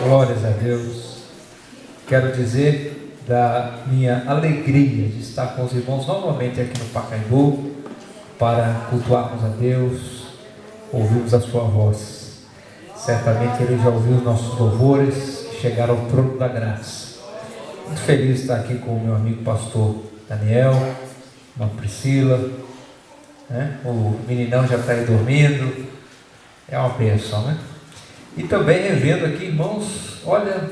Glórias a Deus. Quero dizer da minha alegria de estar com os irmãos novamente aqui no Pacaembu para cultuarmos a Deus, ouvirmos a sua voz. Certamente ele já ouviu os nossos louvores que chegaram ao trono da graça. Muito feliz de estar aqui com o meu amigo pastor Daniel, irmã Priscila, né? O meninão já está aí dormindo, é uma bênção, né? E também revendo aqui, irmãos, olha,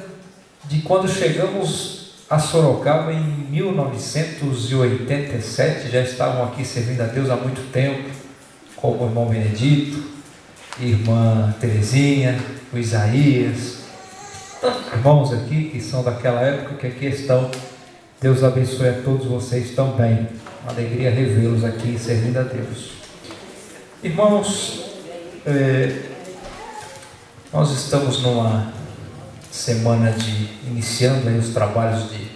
de quando chegamos a Sorocaba em 1987, já estavam aqui servindo a Deus há muito tempo, como o irmão Benedito, irmã Terezinha, o Isaías, tantos irmãos aqui que são daquela época que aqui estão. Deus abençoe a todos vocês também. Uma alegria revê-los aqui servindo a Deus. Irmãos, nós estamos numa semana iniciando aí os trabalhos de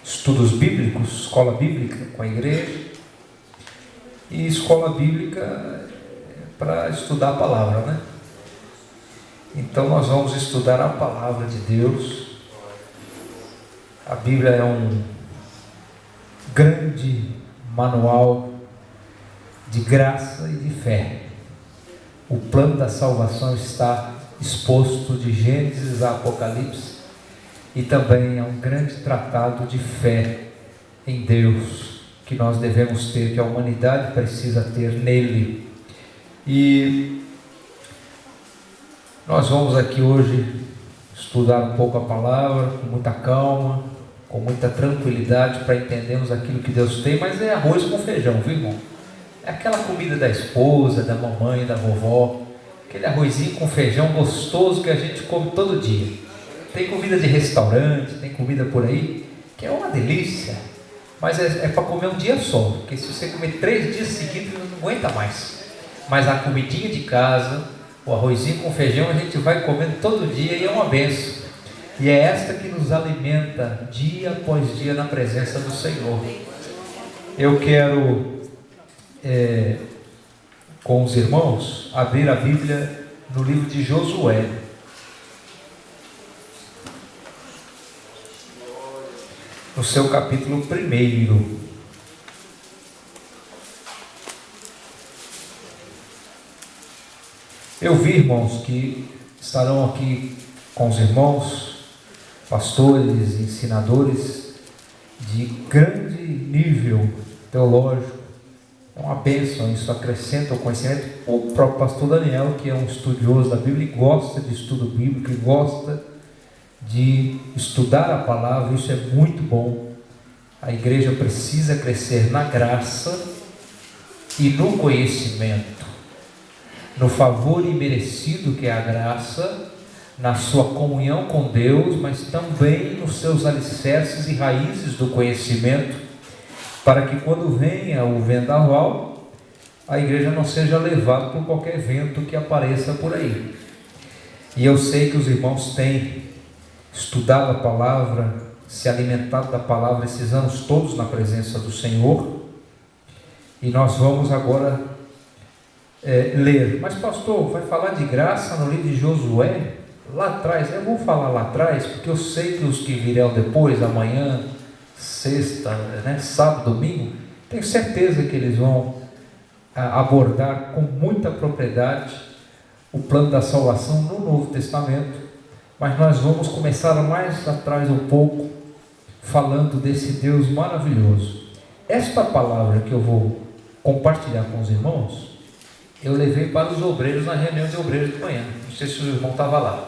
estudos bíblicos, escola bíblica com a igreja. E escola bíblica para estudar a palavra, né? Então nós vamos estudar a palavra de Deus. A Bíblia é um grande manual de graça e de fé. O plano da salvação está exposto de Gênesis a Apocalipse, e também é um grande tratado de fé em Deus que nós devemos ter, que a humanidade precisa ter nele. E nós vamos aqui hoje estudar um pouco a palavra com muita calma, com muita tranquilidade, para entendermos aquilo que Deus tem. Mas é arroz com feijão, viu, irmão? É aquela comida da esposa, da mamãe, da vovó, aquele arrozinho com feijão gostoso que a gente come todo dia. Tem comida de restaurante, tem comida por aí, que é uma delícia, mas é para comer um dia só, porque se você comer 3 dias seguidos, não aguenta mais. Mas a comidinha de casa, o arrozinho com feijão, a gente vai comendo todo dia e é uma bênção. E é esta que nos alimenta dia após dia na presença do Senhor. Eu quero, com os irmãos, abrir a Bíblia no livro de Josué. No seu capítulo 1. Eu vi, irmãos, que estarão aqui com os irmãos, pastores, ensinadores de grande nível teológico. É uma bênção, isso acrescenta o conhecimento. O próprio pastor Daniel, que é um estudioso da Bíblia e gosta de estudo bíblico e gosta de estudar a palavra, isso é muito bom. A igreja precisa crescer na graça e no conhecimento, no favor imerecido que é a graça, na sua comunhão com Deus, mas também nos seus alicerces e raízes do conhecimento, para que quando venha o vendaval, a igreja não seja levada por qualquer vento que apareça por aí. E eu sei que os irmãos têm estudado a palavra, se alimentado da palavra esses anos todos na presença do Senhor, e nós vamos agora ler. Mas pastor, vai falar de graça no livro de Josué? Lá atrás, eu vou falar lá atrás, porque eu sei que os que virão depois, amanhã, sexta, sábado, domingo, tenho certeza que eles vão abordar com muita propriedade o plano da salvação no Novo Testamento. Mas nós vamos começar mais atrás um pouco, falando desse Deus maravilhoso. Esta palavra que eu vou compartilhar com os irmãos, eu levei para os obreiros na reunião de obreiros de manhã. Não sei se o irmão estava lá.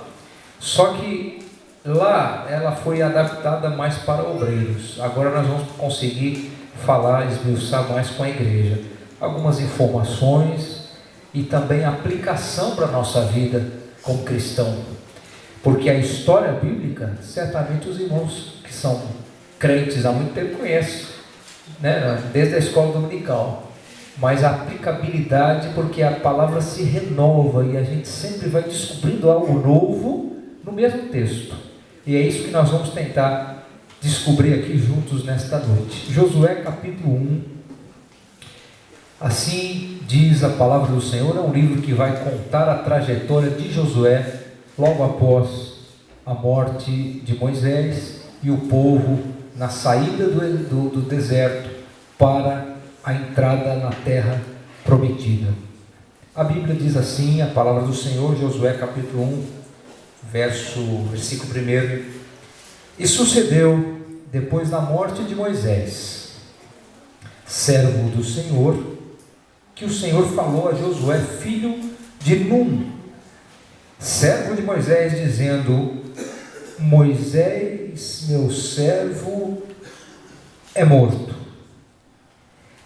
Só que lá ela foi adaptada mais para obreiros. Agora nós vamos conseguir falar, esmiuçar mais com a igreja. Algumas informações e também aplicação para a nossa vida como cristão. Porque a história bíblica, certamente os irmãos que são crentes há muito tempo conhecem, né? Desde a escola dominical. Mas a aplicabilidade, porque a palavra se renova e a gente sempre vai descobrindo algo novo no mesmo texto. E é isso que nós vamos tentar descobrir aqui juntos nesta noite. Josué capítulo 1. Assim diz a palavra do Senhor. É um livro que vai contar a trajetória de Josué logo após a morte de Moisés e o povo na saída do deserto para a entrada na terra prometida. A Bíblia diz assim, a palavra do Senhor, Josué capítulo 1, versículo 1: E sucedeu, depois da morte de Moisés, servo do Senhor, que o Senhor falou a Josué, filho de Num, servo de Moisés, dizendo: Moisés, meu servo, é morto.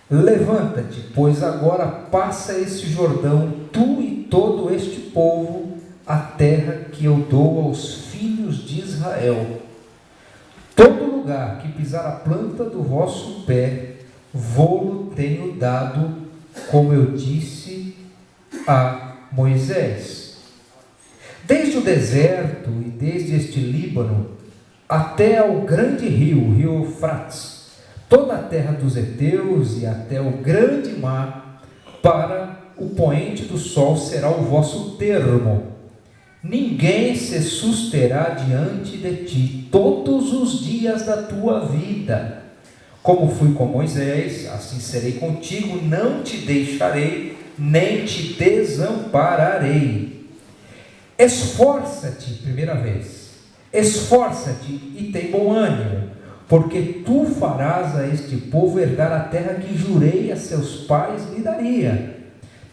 Levanta-te, pois agora passa esse Jordão, tu e todo este povo, a terra que eu dou aos filhos de Israel. Todo lugar que pisar a planta do vosso pé, vou-lo tenho dado, como eu disse a Moisés. Desde o deserto e desde este Líbano, até ao grande rio, o rio Eufrates, toda a terra dos heteus e até o grande mar, para o poente do sol será o vosso termo. Ninguém se susterá diante de ti todos os dias da tua vida. Como fui com Moisés, assim serei contigo, não te deixarei, nem te desampararei. Esforça-te, primeira vez, esforça-te e tem bom ânimo, porque tu farás a este povo herdar a terra que jurei a seus pais lhe daria.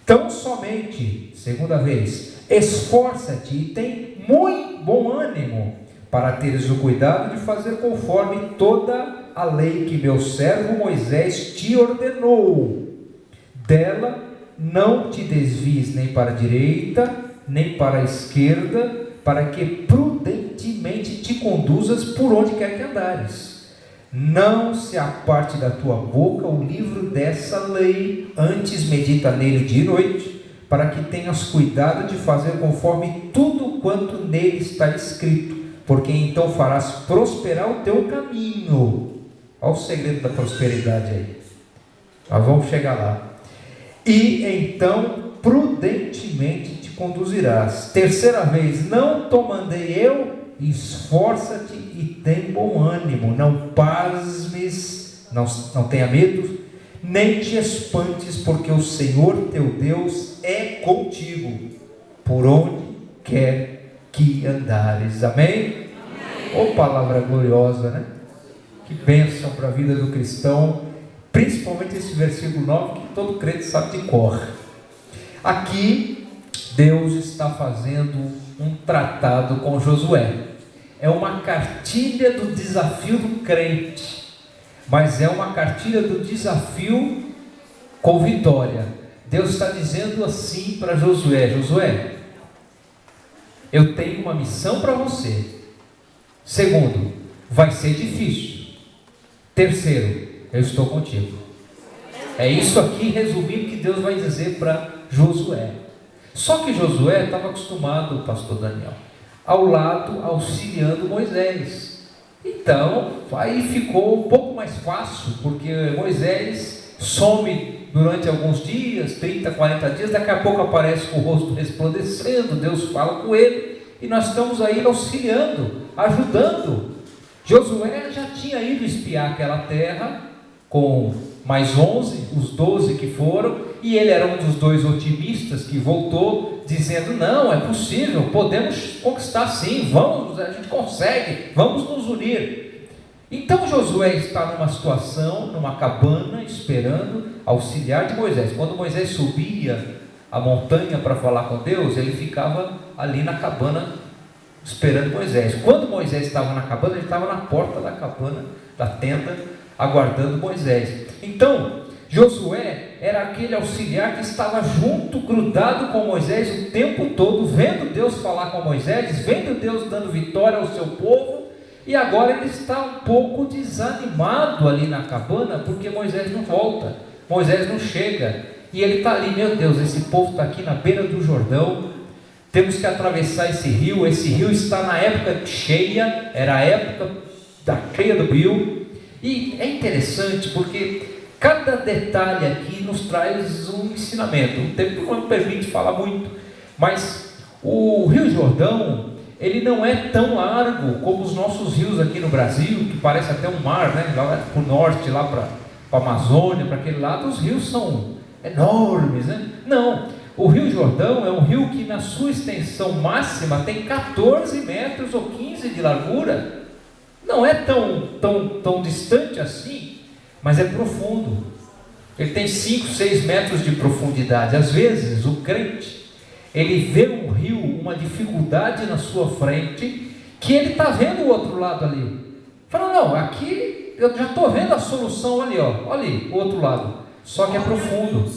Tão somente, segunda vez, esforça-te e tem muito bom ânimo, para teres o cuidado de fazer conforme toda a lei que meu servo Moisés te ordenou. Dela não te desvies nem para a direita, nem para a esquerda, para que prudentemente te conduzas por onde quer que andares. Não se aparte da tua boca o livro dessa lei, antes medita nele dia e noite, para que tenhas cuidado de fazer conforme tudo quanto nele está escrito, porque então farás prosperar o teu caminho. Olha o segredo da prosperidade aí. Nós vamos chegar lá. E então prudentemente te conduzirás. Terceira vez, não te mandei eu? Esforça-te e tem bom ânimo, não pasmes, não tenha medo, nem te espantes, porque o Senhor teu Deus é contigo, por onde quer que andares. Amém? Amém. Oh, palavra gloriosa, né? Que bênção para a vida do cristão, principalmente esse versículo 9, que todo crente sabe de cor. Aqui, Deus está fazendo um tratado com Josué. É uma cartilha do desafio do crente, mas é uma cartilha do desafio com vitória. Deus está dizendo assim para Josué: Josué, eu tenho uma missão para você. Segundo, vai ser difícil. Terceiro, eu estou contigo. É isso aqui, resumindo, que Deus vai dizer para Josué. Só que Josué estava acostumado, pastor Daniel, ao lado, auxiliando Moisés. Então, aí ficou um pouco mais fácil, porque Moisés some durante alguns dias, 30, 40 dias, daqui a pouco aparece com o rosto resplandecendo, Deus fala com ele, e nós estamos aí auxiliando, ajudando. Josué já tinha ido espiar aquela terra, com mais 11, os 12 que foram, e ele era um dos 2 otimistas que voltou, dizendo: não, é possível, podemos conquistar sim, vamos, a gente consegue, vamos nos unir. Então Josué está numa situação, numa cabana, esperando auxiliar de Moisés. Quando Moisés subia a montanha para falar com Deus, ele ficava ali na cabana esperando Moisés. Quando Moisés estava na cabana, ele estava na porta da cabana, da tenda, aguardando Moisés. Então Josué era aquele auxiliar que estava junto, grudado com Moisés o tempo todo, vendo Deus falar com Moisés, vendo Deus dando vitória ao seu povo. E agora ele está um pouco desanimado ali na cabana, porque Moisés não volta, Moisés não chega, e ele está ali: meu Deus, esse povo está aqui na beira do Jordão, temos que atravessar esse rio está na época cheia, era a época da cheia do rio. E é interessante porque cada detalhe aqui nos traz um ensinamento. O tempo não permite falar muito, mas o Rio Jordão, ele não é tão largo como os nossos rios aqui no Brasil, que parece até um mar, né? Lá para o norte, lá para a Amazônia, para aquele lado, os rios são enormes, né? Não, o Rio Jordão é um rio que na sua extensão máxima tem 14 metros ou 15 de largura. Não é tão distante assim, mas é profundo. Ele tem 5, 6 metros de profundidade. Às vezes o crente, ele vê um rio, uma dificuldade na sua frente, que ele está vendo o outro lado ali. Fala, não, aqui eu já estou vendo a solução ali, ó, olha ali, o outro lado. Só que é profundo.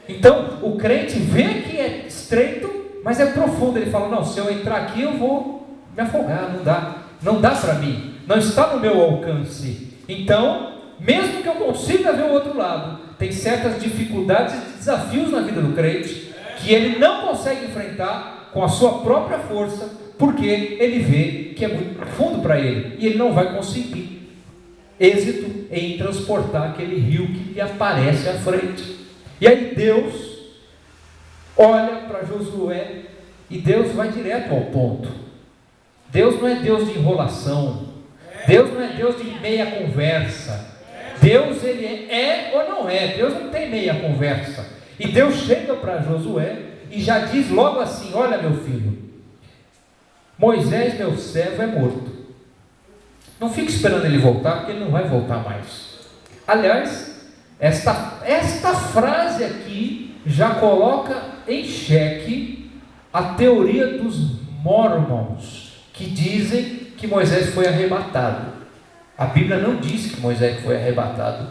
Então, o crente vê que é estreito, mas é profundo. Ele fala, não, se eu entrar aqui eu vou me afogar, não dá para mim, não está no meu alcance. Então, mesmo que eu consiga ver o outro lado, tem certas dificuldades e desafios na vida do crente, que ele não consegue enfrentar com a sua própria força, porque ele vê que é muito profundo para ele, e ele não vai conseguir êxito em transportar aquele rio que lhe aparece à frente. E aí Deus olha para Josué, e Deus vai direto ao ponto. Deus não é Deus de enrolação, Deus não é Deus de meia conversa. Deus, ele é ou não é, Deus não tem meia conversa. E Deus chega para Josué e já diz logo assim, olha meu filho, Moisés meu servo é morto. Não fique esperando ele voltar, porque ele não vai voltar mais. Aliás, esta frase aqui já coloca em xeque a teoria dos mormons, que dizem que Moisés foi arrebatado. A Bíblia não diz que Moisés foi arrebatado.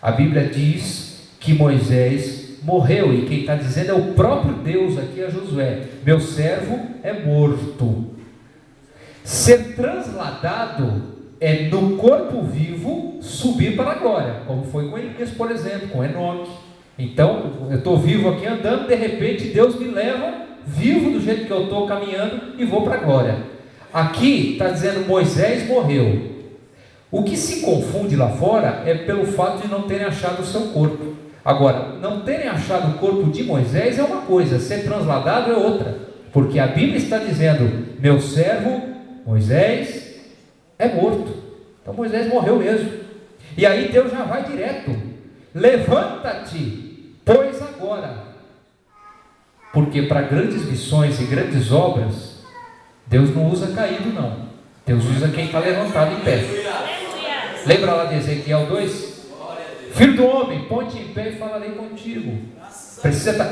A Bíblia diz que Moisés morreu, e quem está dizendo é o próprio Deus aqui a Josué, meu servo é morto. Ser transladado é no corpo vivo subir para a glória, como foi com Elias, por exemplo, com Enoque. Então, eu estou vivo aqui andando, de repente Deus me leva vivo do jeito que eu estou caminhando e vou para a glória. Aqui está dizendo Moisés morreu. O que se confunde lá fora é pelo fato de não terem achado o seu corpo. Agora, não terem achado o corpo de Moisés é uma coisa, ser transladado é outra, porque a Bíblia está dizendo, meu servo Moisés é morto. Então Moisés morreu mesmo. E aí Deus já vai direto, levanta-te, pois agora, porque para grandes missões e grandes obras, Deus não usa caído não, Deus usa quem está levantado em pé. Lembra lá de Ezequiel 2? Filho do homem, ponte em pé e falarei contigo.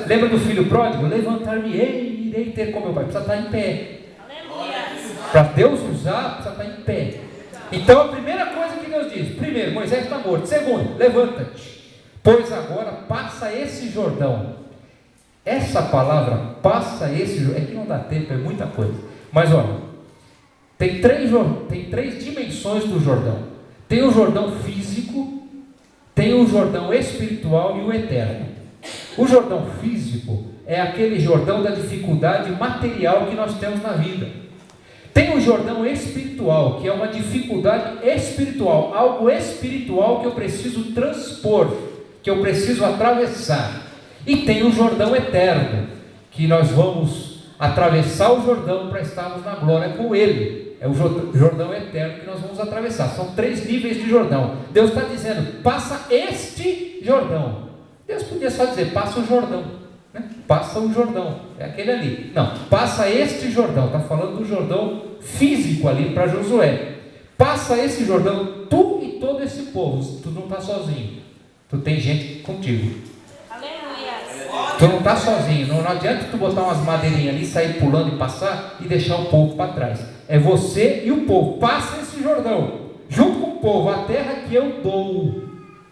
Lembra do filho pródigo? Levantar-me-ei, irei ter com meu pai. Precisa estar em pé. Para Deus usar, precisa estar em pé. Então a primeira coisa que Deus diz, primeiro, Moisés está morto. Segundo, levanta-te, pois agora passa esse Jordão. Essa palavra, passa esse Jordão, é que não dá tempo, é muita coisa. Mas olha, tem três dimensões do Jordão. Tem o Jordão físico, tem o Jordão espiritual e o eterno. O Jordão físico é aquele Jordão da dificuldade material que nós temos na vida. Tem o Jordão espiritual, que é uma dificuldade espiritual, algo espiritual que eu preciso transpor, que eu preciso atravessar. E tem o Jordão eterno, que nós vamos atravessar o Jordão para estarmos na glória com Ele. É o Jordão eterno que nós vamos atravessar. São 3 níveis de Jordão. Deus está dizendo, passa este Jordão. Deus podia só dizer, passa o Jordão, né? Passa o Jordão, é aquele ali. Não, passa este Jordão. Está falando do Jordão físico ali para Josué. Passa esse Jordão, tu e todo esse povo. Tu não está sozinho, tu tem gente contigo. Tu não está sozinho. Não adianta tu botar umas madeirinhas ali, sair pulando e passar e deixar o povo para trás. É você e o povo. Passa esse Jordão junto com o povo, a terra que eu dou.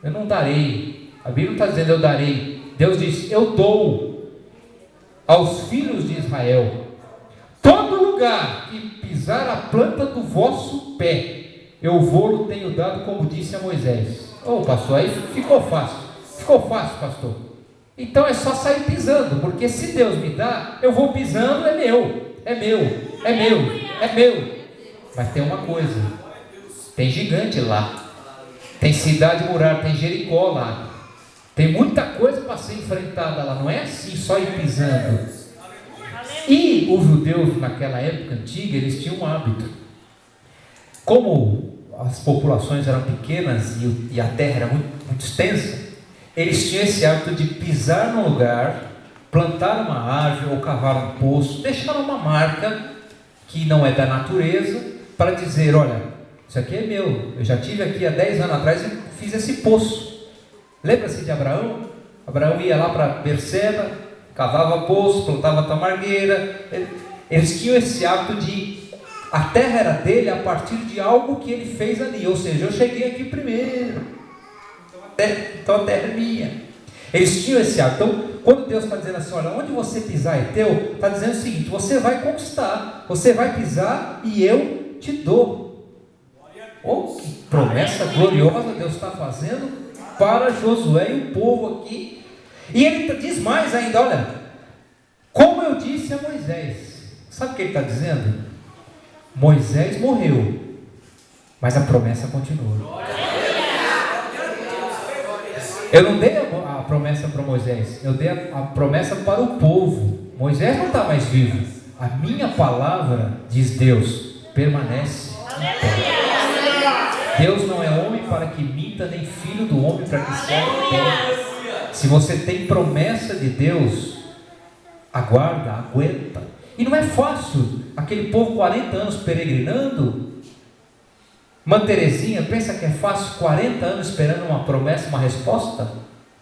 Eu não darei. A Bíblia está dizendo eu darei. Deus diz eu dou aos filhos de Israel todo lugar que pisar a planta do vosso pé, eu vou-lo tenho dado, como disse a Moisés. Pastor, aí ficou fácil, pastor. Então é só sair pisando, porque se Deus me dá, eu vou pisando, é meu. Mas tem uma coisa, tem gigante lá, tem cidade murada, tem Jericó lá, tem muita coisa para ser enfrentada lá. Não é assim só ir pisando. E os judeus naquela época antiga, eles tinham um hábito. Como as populações eram pequenas e a terra era muito extensa, eles tinham esse hábito de pisar num lugar, plantar uma árvore ou cavar um poço, deixar uma marca que não é da natureza, para dizer, olha, isso aqui é meu, eu já tive aqui há 10 anos atrás e fiz esse poço. Lembra-se de Abraão? Abraão ia lá para Berseba, cavava poço, plantava tamargueira. Eles tinham esse hábito de, a terra era dele a partir de algo que ele fez ali, ou seja, eu cheguei aqui primeiro, então a terra é minha. Eles tinham esse hábito. Então, quando Deus está dizendo assim, olha, onde você pisar é teu, está dizendo o seguinte, você vai conquistar, você vai pisar e eu te dou. Oh, que promessa gloriosa Deus está fazendo para Josué e o povo aqui. E ele diz mais ainda, olha, como eu disse a Moisés. Sabe o que ele está dizendo? Moisés morreu, mas a promessa continua. Eu não dei a promessa para Moisés, eu dei a promessa para o povo. Moisés não está mais vivo. A minha palavra, diz Deus, permanece. Deus não é homem para que minta, nem filho do homem para que se arrependa. Se você tem promessa de Deus, aguarda, aguenta. E não é fácil, aquele povo 40 anos peregrinando. Mãe Terezinha, pensa que é fácil 40 anos esperando uma promessa, uma resposta?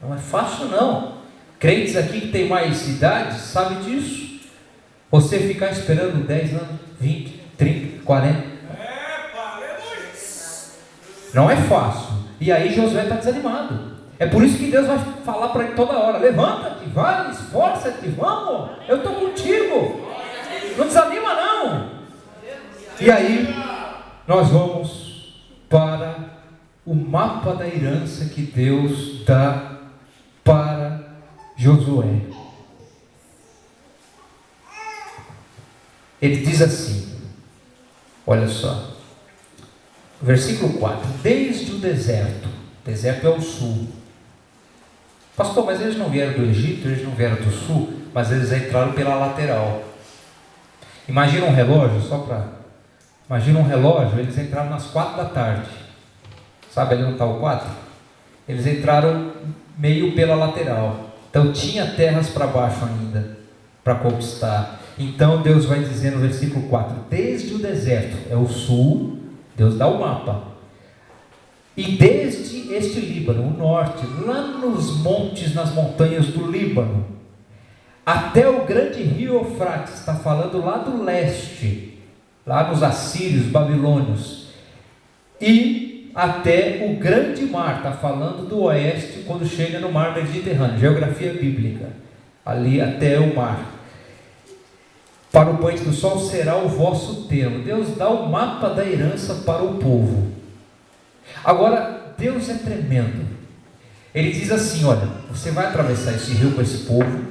Não é fácil não. Crentes aqui que tem mais idade, sabem disso. Você ficar esperando 10 anos, 20, 30, 40. Não é fácil. E aí Josué está desanimado. É por isso que Deus vai falar para ele toda hora, levanta-te, vai, esforça-te, vamos, eu estou contigo. Não desanima não. E aí nós vamos para o mapa da herança que Deus dá para Josué. Ele diz assim, olha só, versículo 4, desde o deserto é o sul. Pastor, mas eles não vieram do Egito, eles não vieram do sul, mas eles entraram pela lateral. Imagina um relógio, imagina um relógio, eles entraram nas 4 da tarde. Sabe ali onde está o 4? Eles entraram meio pela lateral. Então tinha terras para baixo ainda, para conquistar. Então Deus vai dizer no versículo 4, desde o deserto, é o sul, Deus dá o mapa. E desde este Líbano, o norte, lá nos montes, nas montanhas do Líbano, até o grande rio Eufrates, está falando lá do leste, lá nos assírios, babilônios, e até o grande mar, está falando do oeste, quando chega no mar Mediterrâneo, geografia bíblica, ali até o mar. Para o poente do sol será o vosso termo. Deus dá o mapa da herança para o povo. Agora, Deus é tremendo. Ele diz assim, olha, você vai atravessar esse rio com esse povo,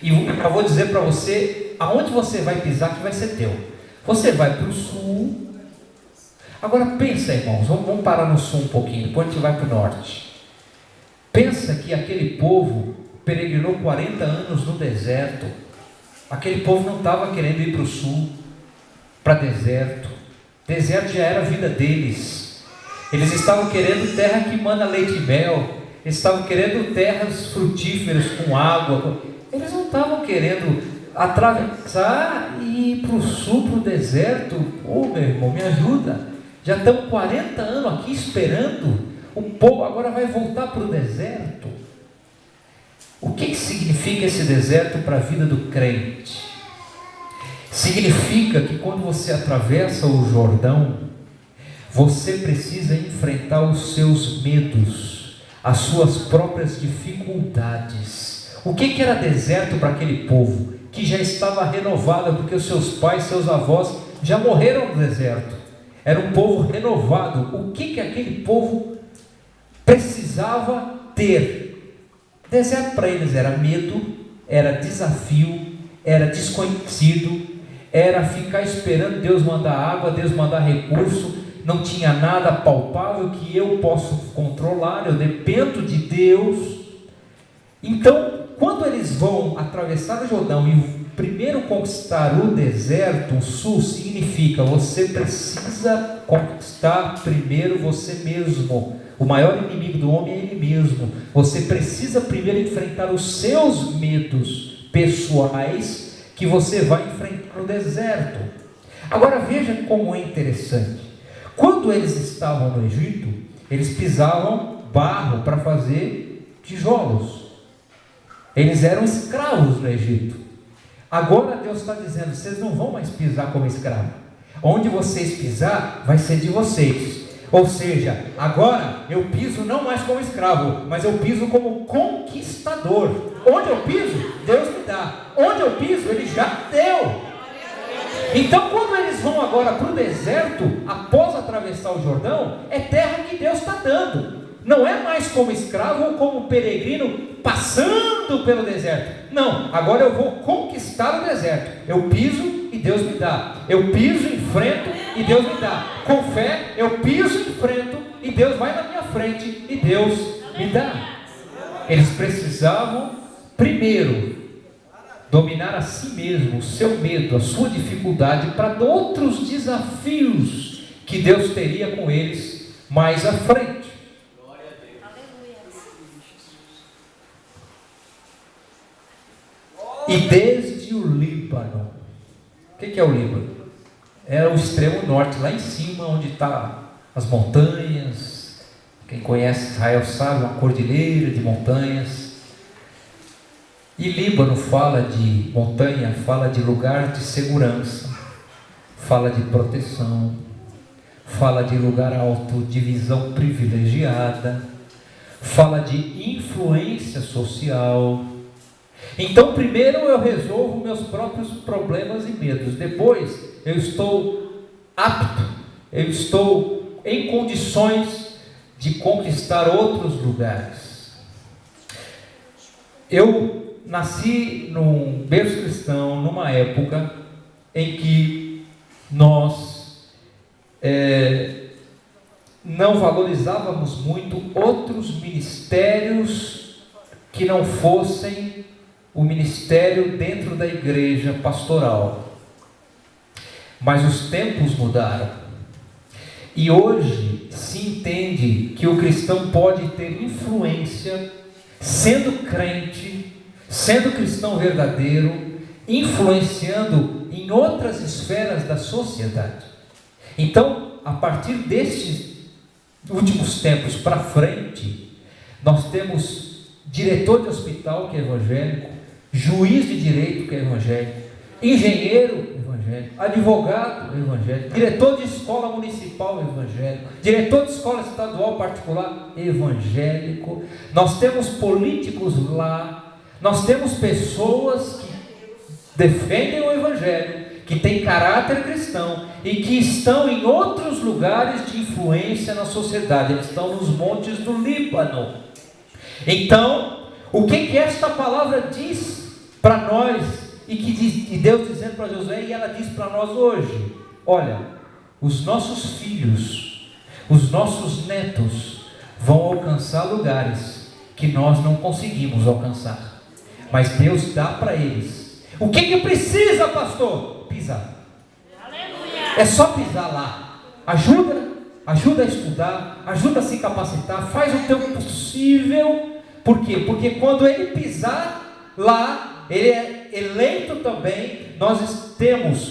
e eu vou dizer para você, aonde você vai pisar que vai ser teu. Você vai para o sul. Agora pensa, irmãos, vamos parar no sul um pouquinho, depois a gente vai para o norte. Pensa que aquele povo peregrinou 40 anos no deserto. Aquele povo não estava querendo ir para o sul, para deserto. Deserto já era a vida deles. Eles estavam querendo terra que mana leite e mel. Eles estavam querendo terras frutíferas com água. Eles não estavam querendo atravessar e ir para o sul, para o deserto. Meu irmão, me ajuda. Já estamos 40 anos aqui esperando. O povo agora vai voltar para o deserto. O que significa esse deserto para a vida do crente? Significa que quando você atravessa o Jordão, você precisa enfrentar os seus medos, as suas próprias dificuldades. O que era deserto para aquele povo? Que já estava renovado, porque os seus pais, seus avós já morreram no deserto. Era um povo renovado. O que aquele povo precisava ter? Deserto para eles era medo, era desafio, era desconhecido, era ficar esperando Deus mandar água, Deus mandar recurso. Não tinha nada palpável que eu possa controlar, eu dependo de Deus. Então, quando eles vão atravessar o Jordão e primeiro conquistar o deserto, o sul, significa você precisa conquistar primeiro você mesmo. O maior inimigo do homem é ele mesmo. Você precisa primeiro enfrentar os seus medos pessoais que você vai enfrentar no deserto. Agora veja como é interessante. Quando eles estavam no Egito, eles pisavam barro para fazer tijolos. Eles eram escravos no Egito. Agora Deus está dizendo, vocês não vão mais pisar como escravo. Onde vocês pisar, vai ser de vocês. Ou seja, agora eu piso não mais como escravo, mas eu piso como conquistador. Onde eu piso, Deus me dá. Onde eu piso, Ele já deu. Então quando eles vão agora para o deserto, após atravessar o Jordão, é terra que Deus está dando. Não é mais como escravo ou como peregrino passando pelo deserto. Não, agora eu vou conquistar o deserto. Eu piso e Deus me dá. Eu piso, enfrento e Deus me dá. Com fé, eu piso, enfrento e Deus vai na minha frente e Deus me dá. Eles precisavam primeiro dominar a si mesmo, o seu medo, a sua dificuldade, para outros desafios que Deus teria com eles mais à frente. E desde o Líbano, o que é o Líbano? É o extremo norte, lá em cima, onde estão as montanhas. Quem conhece Israel sabe, uma cordilheira de montanhas. E Líbano fala de montanha, fala de lugar de segurança, fala de proteção, fala de lugar alto, de visão privilegiada, fala de influência social. Então primeiro eu resolvo meus próprios problemas e medos, depois eu estou apto, eu estou em condições de conquistar outros lugares. Eu nasci num berço cristão, numa época em que nós não valorizávamos muito outros ministérios que não fossem o ministério dentro da igreja pastoral. Mas os tempos mudaram. E hoje se entende que o cristão pode ter influência, sendo crente, sendo cristão verdadeiro, influenciando em outras esferas da sociedade. Então, a partir destes últimos tempos para frente, nós temos diretor de hospital que é evangélico, juiz de direito que é evangélico, engenheiro evangélico, advogado evangélico, diretor de escola municipal evangélico, diretor de escola estadual particular evangélico. Nós temos políticos lá, nós temos pessoas que defendem o evangelho, que têm caráter cristão e que estão em outros lugares de influência na sociedade. Eles estão nos montes do Líbano. Então, o que esta palavra diz para nós, e Deus dizendo para Josué, e ela diz para nós hoje: olha, os nossos filhos, os nossos netos vão alcançar lugares que nós não conseguimos alcançar, mas Deus dá para eles. O que precisa, pastor? Pisar. É só pisar lá. Ajuda a estudar, ajuda a se capacitar, faz o teu possível. Por quê? Porque quando ele pisar lá, ele é eleito também. Nós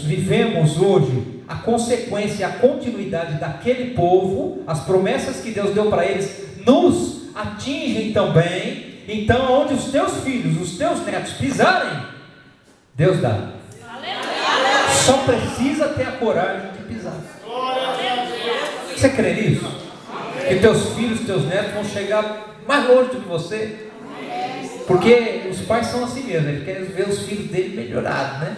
vivemos hoje a consequência, a continuidade daquele povo. As promessas que Deus deu para eles nos atingem também. Então, onde os teus filhos, os teus netos pisarem, Deus dá. Só precisa ter a coragem de pisar. Você crê nisso? Que teus filhos, teus netos vão chegar mais longe do que você? Porque os pais são assim mesmo, eles querem ver os filhos dele melhorados, né?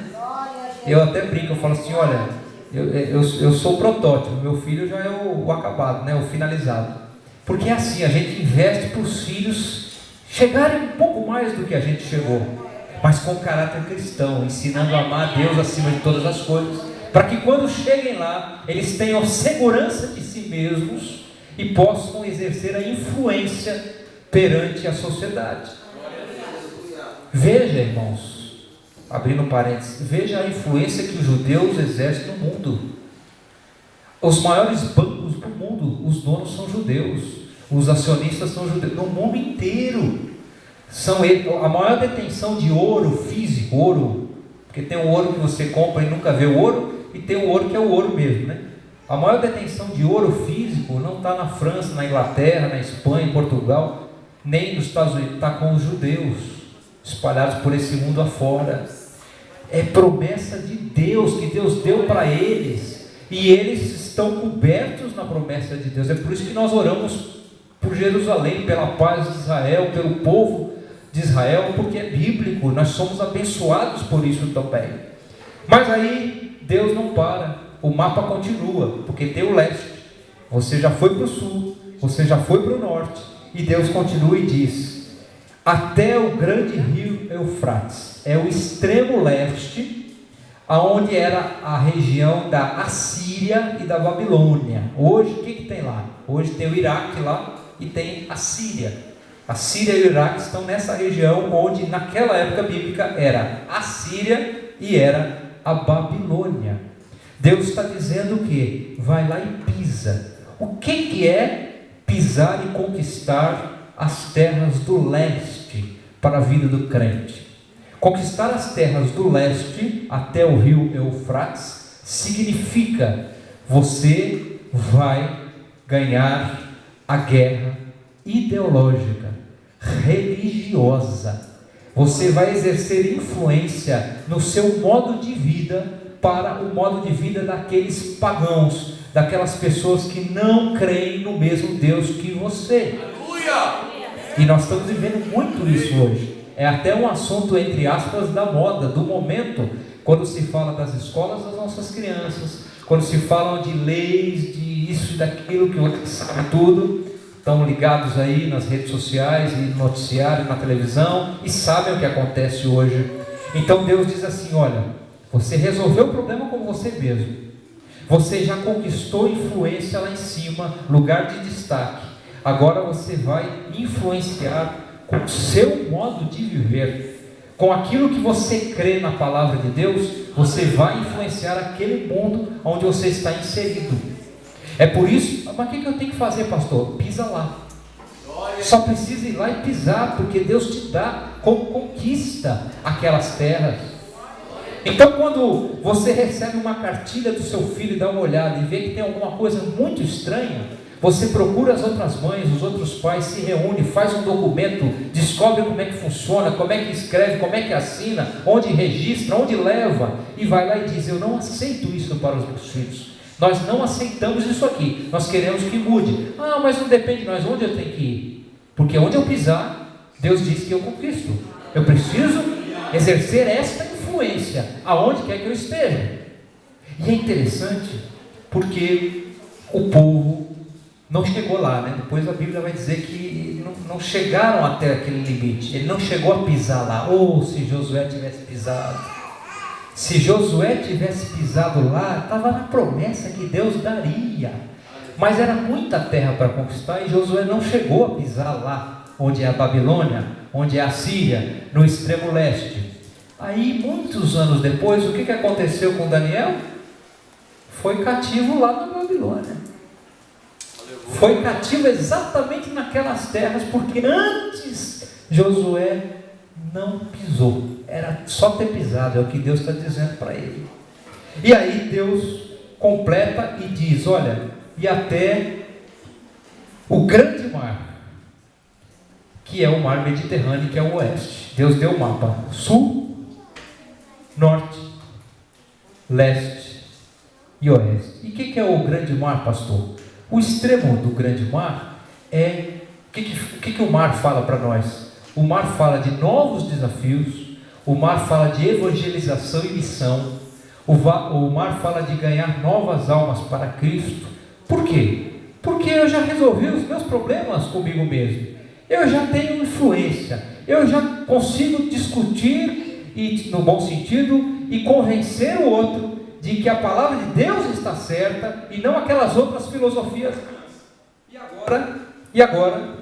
Eu até brinco, eu falo assim, olha, eu sou o protótipo, meu filho já é o acabado, né? O finalizado. Porque é assim, a gente investe para os filhos chegarem um pouco mais do que a gente chegou, mas com caráter cristão, ensinando a amar a Deus acima de todas as coisas, para que quando cheguem lá, eles tenham segurança de si mesmos e possam exercer a influência perante a sociedade. Veja, irmãos, abrindo parênteses, veja a influência que os judeus exercem no mundo. Os maiores bancos do mundo, os donos são judeus, os acionistas são judeus, no mundo inteiro. São a maior detenção de ouro físico, ouro, porque tem o ouro que você compra e nunca vê o ouro, e tem o ouro que é o ouro mesmo, né? A maior detenção de ouro físico não está na França, na Inglaterra, na Espanha, em Portugal, nem nos Estados Unidos, está com os judeus, espalhados por esse mundo afora. É promessa de Deus, que Deus deu para eles, e eles estão cobertos na promessa de Deus. É por isso que nós oramos por Jerusalém, pela paz de Israel, pelo povo de Israel, porque é bíblico, nós somos abençoados por isso também. Mas aí Deus não para, o mapa continua, porque tem o leste, você já foi para o sul, você já foi para o norte, e Deus continua e diz: até o grande rio Eufrates, é o extremo leste, aonde era a região da Assíria e da Babilônia. Hoje o que tem lá? Hoje tem o Iraque lá e tem a Síria. A Síria e o Iraque estão nessa região onde naquela época bíblica era a Síria e era a Babilônia. Deus está dizendo que vai lá e pisa. O que é pisar e conquistar as terras do leste para a vida do crente? Conquistar as terras do leste até o rio Eufrates significa você vai ganhar a guerra ideológica, religiosa. Você vai exercer influência no seu modo de vida para o modo de vida daqueles pagãos, daquelas pessoas que não creem no mesmo Deus que você. Aleluia! E nós estamos vivendo muito isso hoje. É até um assunto, entre aspas, da moda, do momento, quando se fala das escolas das nossas crianças, quando se falam de leis, de isso e daquilo, que outros sabem tudo, estão ligados aí nas redes sociais, e no noticiário, na televisão, e sabem o que acontece hoje. Então Deus diz assim: olha, você resolveu o problema com você mesmo, você já conquistou influência lá em cima, lugar de destaque, agora você vai influenciar com o seu modo de viver, com aquilo que você crê na palavra de Deus, você vai influenciar aquele mundo onde você está inserido. É por isso, mas o que eu tenho que fazer, pastor? Pisa lá. Só precisa ir lá e pisar, porque Deus te dá como conquista aquelas terras. Então, quando você recebe uma cartilha do seu filho e dá uma olhada e vê que tem alguma coisa muito estranha, você procura as outras mães, os outros pais, se reúne, faz um documento, descobre como é que funciona, como é que escreve, como é que assina, onde registra, onde leva, e vai lá e diz: eu não aceito isso para os meus filhos, nós não aceitamos isso aqui, nós queremos que mude. Ah, mas não depende de nós, onde eu tenho que ir? Porque onde eu pisar, Deus diz que eu conquisto. Eu preciso exercer esta influência aonde quer que eu esteja. E é interessante porque o povo não chegou lá, né? Depois a Bíblia vai dizer que não chegaram até aquele limite. Ele não chegou a pisar lá. Oh, se Josué tivesse pisado. Se Josué tivesse pisado lá, estava na promessa que Deus daria. Mas era muita terra para conquistar e Josué não chegou a pisar lá, onde é a Babilônia, onde é a Síria, no extremo leste. Aí, muitos anos depois, o que aconteceu com Daniel? Foi cativo lá na Babilônia. Foi cativo exatamente naquelas terras, porque antes Josué não pisou. Era só ter pisado, é o que Deus está dizendo para ele. E aí Deus completa e diz: olha, e até o grande mar, que é o mar Mediterrâneo, que é o oeste. Deus deu o mapa: sul, norte, leste e oeste. E o que é o grande mar, pastor? O extremo do grande mar é... O que o mar fala para nós? O mar fala de novos desafios, o mar fala de evangelização e missão, o mar fala de ganhar novas almas para Cristo. Por quê? Porque eu já resolvi os meus problemas comigo mesmo, eu já tenho influência, eu já consigo discutir, e, no bom sentido, e convencer o outro de que a palavra de Deus está certa e não aquelas outras filosofias. E agora